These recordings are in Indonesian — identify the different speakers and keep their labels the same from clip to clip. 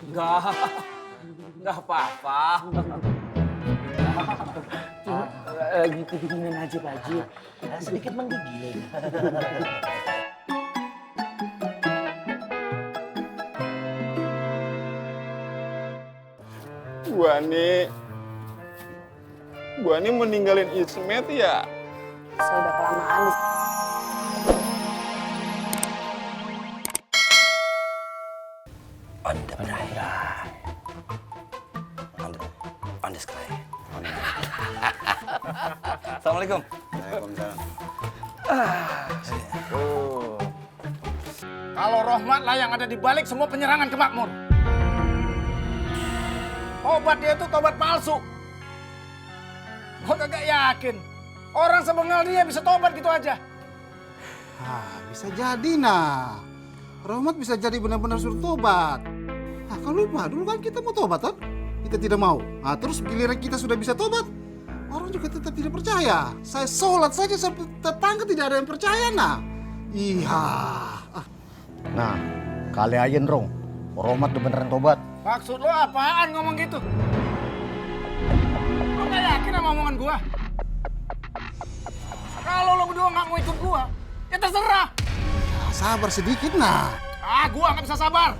Speaker 1: Enggak, enggak apa-apa.
Speaker 2: Lagi kedinginan aja Pak Haji. Sedikit menggigil.
Speaker 3: Bu Ani meninggalin Ismet ya?
Speaker 4: Saya udah kelamaan.
Speaker 2: Anda berakhir. Anda sekali.
Speaker 5: Assalamualaikum.
Speaker 3: Waalaikumsalam.
Speaker 1: Kalau Rohmat lah yang ada di balik semua penyerangan ke Makmur. Tobat dia itu tobat palsu. Gua kagak yakin orang sebengal dia bisa tobat gitu aja.
Speaker 6: Bisa jadi nah. Rohmat bisa jadi benar-benar suruh tobat. Kau lupa, dulu kan kita mau tobat kan? Kita tidak mau. Terus giliran kita sudah bisa tobat, orang juga tetap tidak percaya. Saya sholat saja sampai tetangga tidak ada yang percaya nah. Iya.
Speaker 7: Nah, kali aja Rong. Rohmat udah beneran tobat.
Speaker 1: Maksud lo apaan ngomong gitu? Lo gak yakin sama omongan gua? Kalau lo berdua gak mau ikut gua, ya terserah.
Speaker 6: Sabar sedikit nah.
Speaker 1: Gua gak bisa sabar.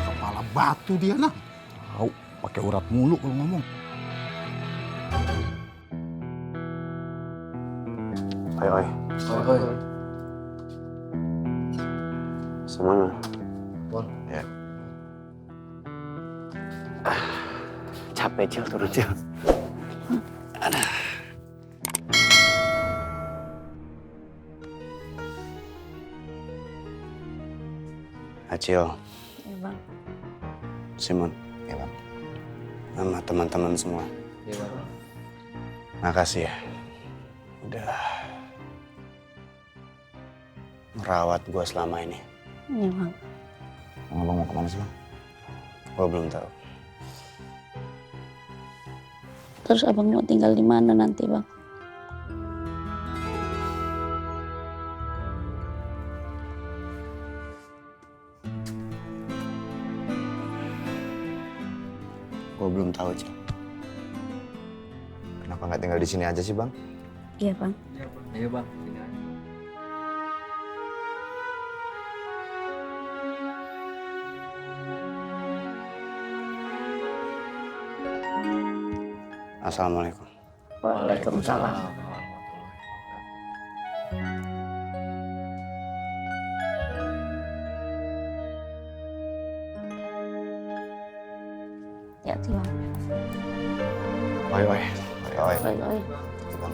Speaker 6: Kepala batu dia nah.
Speaker 7: Tahu, pakai urat mulu kalau ngomong.
Speaker 3: Oi. Semuanya. Ya. Capek Cil, turun Cil. Acil.
Speaker 4: Ya bang.
Speaker 3: Simon. Ya bang. Sama teman-teman semua.
Speaker 5: Iya, Bang.
Speaker 3: Makasih ya. Udah merawat gua selama ini.
Speaker 4: Iya bang.
Speaker 3: Abang mau kemana sih bang? Gua belum tahu.
Speaker 4: Terus abang mau tinggal di mana nanti bang?
Speaker 3: Gua belum tahu Cil. Kenapa nggak tinggal di sini aja sih bang?
Speaker 4: Iya bang.
Speaker 5: Ayo Bang, sini aja.
Speaker 3: Assalamualaikum.
Speaker 4: Waalaikumsalam. Ya sih bang.
Speaker 3: Oi.
Speaker 4: Oi, oi.
Speaker 3: Itu, Bang.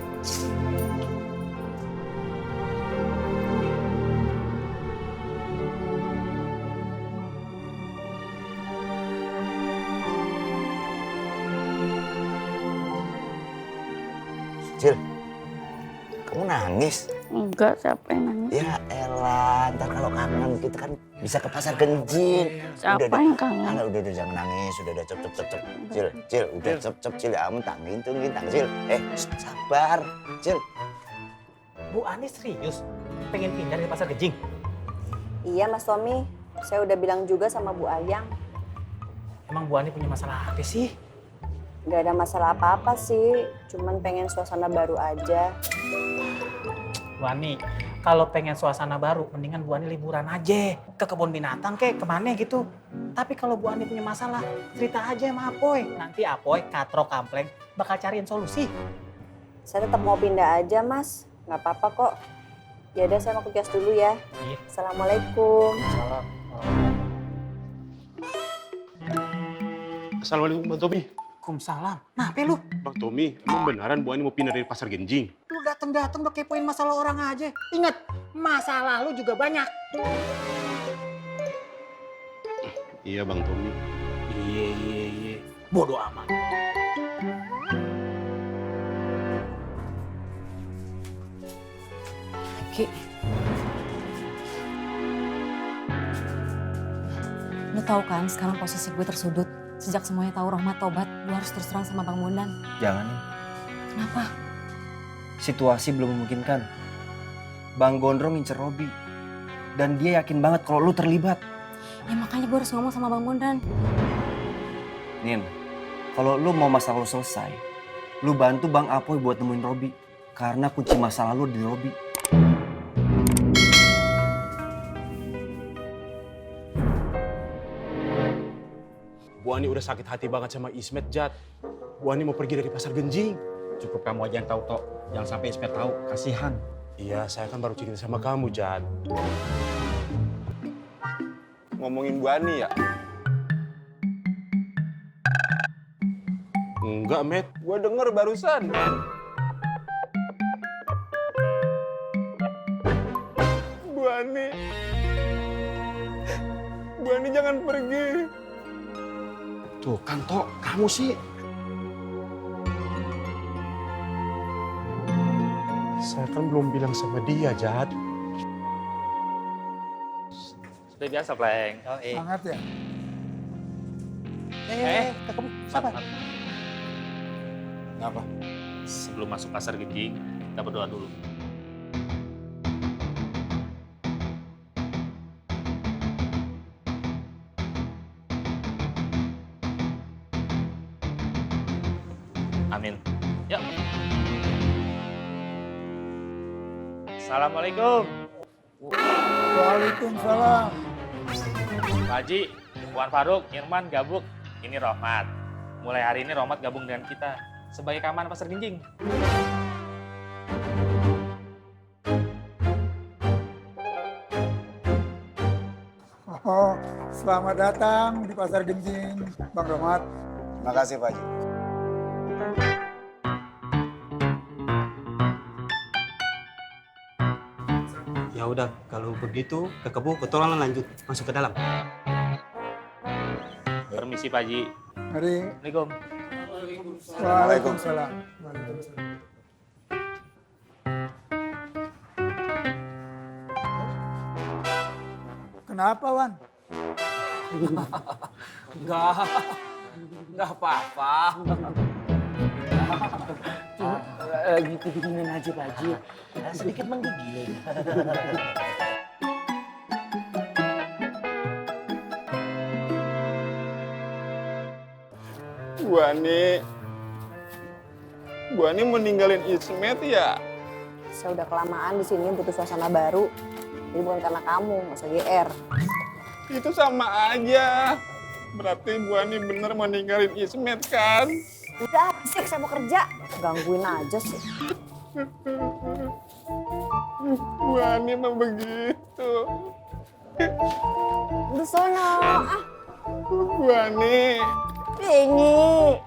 Speaker 3: Cil, kamu nangis?
Speaker 4: Enggak, siapa yang nangis?
Speaker 3: Ya elah, ntar kalau kangen kita kan bisa ke pasar Genjing.
Speaker 4: Siapa yang kangen?
Speaker 3: Udah jangan nangis, udah cep. Cil, udah cep Cil, ya ampun tangin Cil. Sabar, Cil.
Speaker 2: Bu Ani serius pengen pindah dari pasar Genjing?
Speaker 4: Iya Mas Tommy, saya udah bilang juga sama Bu Ayang.
Speaker 2: Emang Bu Ani punya masalah apa sih?
Speaker 4: Gak ada masalah apa-apa sih, cuman pengen suasana baru aja.
Speaker 2: Bu Ani, kalau pengen suasana baru, mendingan Bu Ani liburan aja. Ke kebun binatang kek, kemana gitu. Tapi kalau Bu Ani punya masalah, cerita aja sama Apoy. Nanti Apoy, Katro, Kampleng bakal cariin solusi.
Speaker 4: Saya tetap mau pindah aja Mas, gak apa-apa kok. Ya udah saya mau ke kios dulu ya.
Speaker 2: Iya.
Speaker 4: Assalamualaikum.
Speaker 8: Assalamualaikum Bang Tommy.
Speaker 2: Waalaikumsalam. Nah, apa lu?
Speaker 8: Bang Tommy, emang beneran Bu Ani mau pindah dari pasar Genjing?
Speaker 2: Lu dateng-dateng udah kepoin masalah orang aja. Ingat, masalah lu juga banyak.
Speaker 8: Iya Bang Tommy.
Speaker 2: Iya. Bodoh amat.
Speaker 9: Ki, lu tahu kan sekarang posisi gue tersudut. Sejak semuanya tahu Rohmat tobat, gue harus terus terang sama Bang Bondan.
Speaker 5: Jangan nih.
Speaker 9: Kenapa?
Speaker 10: Situasi belum memungkinkan. Bang Gondrong ngincer Robi. Dan dia yakin banget kalau lu terlibat.
Speaker 9: Ya makanya gue harus ngomong sama Bang Bondan.
Speaker 10: Nin, kalau lu mau masalah lu selesai, lu bantu Bang Apoy buat nemuin Robi. Karena kunci masalah lu di Robi.
Speaker 8: Bu Ani udah sakit hati banget sama Ismet, Jat. Bu Ani mau pergi dari Pasar Genjing.
Speaker 7: Cukup kamu aja yang tahu, Tok. Jangan sampai Ismet tahu, kasihan.
Speaker 8: Iya, saya kan baru cerita sama kamu, Jat.
Speaker 11: Ngomongin Bu Ani ya?
Speaker 8: Enggak, Met.
Speaker 11: Gue denger barusan. Bu Ani. Bu Ani jangan pergi.
Speaker 7: Tuh kan, Tok. Kamu sih.
Speaker 8: Saya kan belum bilang sama dia, Jat.
Speaker 2: Sudah biasa, Pleng. Oh,
Speaker 6: Semangat ya?
Speaker 2: ketemu. Sabar.
Speaker 7: Kenapa?
Speaker 2: Sebelum masuk Pasar Genjing, kita berdoa dulu. Amin. Yuk. Assalamualaikum.
Speaker 6: Waalaikumsalam.
Speaker 2: Pak Haji, Wan Faruk, Irman, Gabuk. Ini Rohmat. Mulai hari ini Rohmat gabung dengan kita sebagai keamanan Pasar Genjing.
Speaker 6: Oh, selamat datang di Pasar Genjing, Bang Romat.
Speaker 3: Terima kasih, Pak Haji.
Speaker 5: Ya udah, kalau begitu ke kebo, ketulangan lanjut masuk ke dalam.
Speaker 2: Permisi Pak Haji.
Speaker 6: Mari.
Speaker 2: Assalamualaikum.
Speaker 6: Waalaikumsalam. Waalaikumsalam. Kenapa, Wan?
Speaker 10: Enggak apa-apa. Lagi kedinginan aja, Pak Haji. Sedikit menggigil.
Speaker 11: Bu Ani mau ninggalin Ismet ya?
Speaker 4: Saya udah kelamaan di sini butuh suasana baru. Jadi bukan karena kamu, nggak usah GR.
Speaker 11: Itu sama aja. Berarti Bu Ani bener mau ninggalin Ismet kan?
Speaker 4: Udah, sih saya mau kerja. Gangguin aja sih.
Speaker 11: Bu Ani mah begitu.
Speaker 4: Udah sono. Ah,
Speaker 11: Bu Ani.
Speaker 4: ini.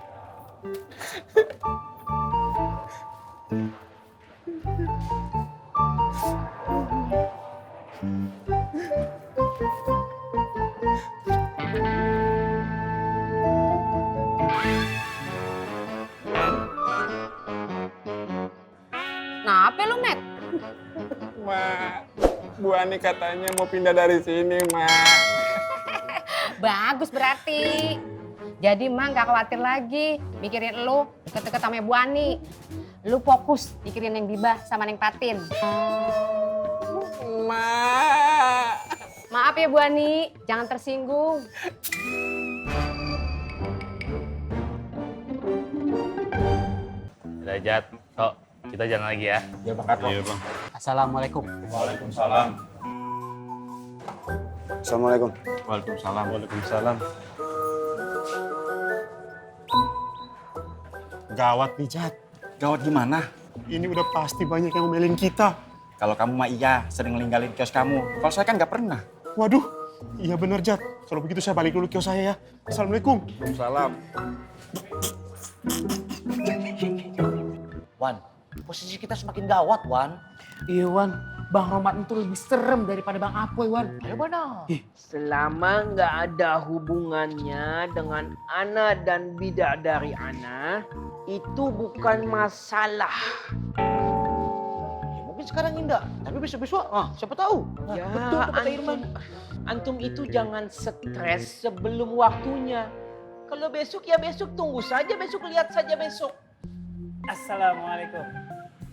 Speaker 9: Kenapa lu, Met?
Speaker 11: Ma, Bu Ani katanya mau pindah dari sini, Ma.
Speaker 9: Bagus berarti. Jadi Mak gak khawatir lagi mikirin lu deket-deket sama Bu Ani. Lu fokus mikirin yang Bibah sama Neng Patin.
Speaker 11: Ma.
Speaker 9: Maaf ya Bu Ani, jangan tersinggung.
Speaker 2: Udah Jat, kok kita jalan lagi ya.
Speaker 7: Ya, Bang Karlo.
Speaker 8: Iya, Bang.
Speaker 10: Assalamualaikum.
Speaker 8: Waalaikumsalam.
Speaker 3: Assalamualaikum.
Speaker 8: Waalaikumsalam. Waalaikumsalam. Gawat nih, Jat.
Speaker 7: Gawat gimana?
Speaker 8: Ini udah pasti banyak yang ngomelin kita.
Speaker 7: Kalau kamu mah iya, sering ninggalin kios kamu. Kalau saya kan nggak pernah.
Speaker 8: Waduh, iya bener, Jat. Kalau begitu saya balik dulu kios saya ya. Assalamualaikum.
Speaker 11: Salam.
Speaker 10: Wan, posisi kita semakin gawat, Wan.
Speaker 2: Iya Wan, Bang Romat itu lebih serem daripada Bang Apoy Wan. Ayo Bang.
Speaker 12: Selama nggak ada hubungannya dengan Ana dan bidadari Ana, itu bukan masalah.
Speaker 10: Ya, mungkin sekarang indah, tapi besok-besok, siapa tahu.
Speaker 12: Ya,
Speaker 10: Betul tuh kata Irman.
Speaker 12: Antum itu jangan stres sebelum waktunya. Kalau besok ya besok, tunggu saja besok, lihat saja besok.
Speaker 2: Assalamualaikum.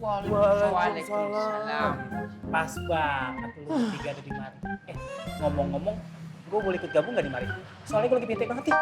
Speaker 12: Waalaikumsalam.
Speaker 2: Pas banget lu bertiga ada di mari. Ngomong-ngomong, gue boleh ikut gabung gak di mari? Soalnya gue lagi bete banget nih.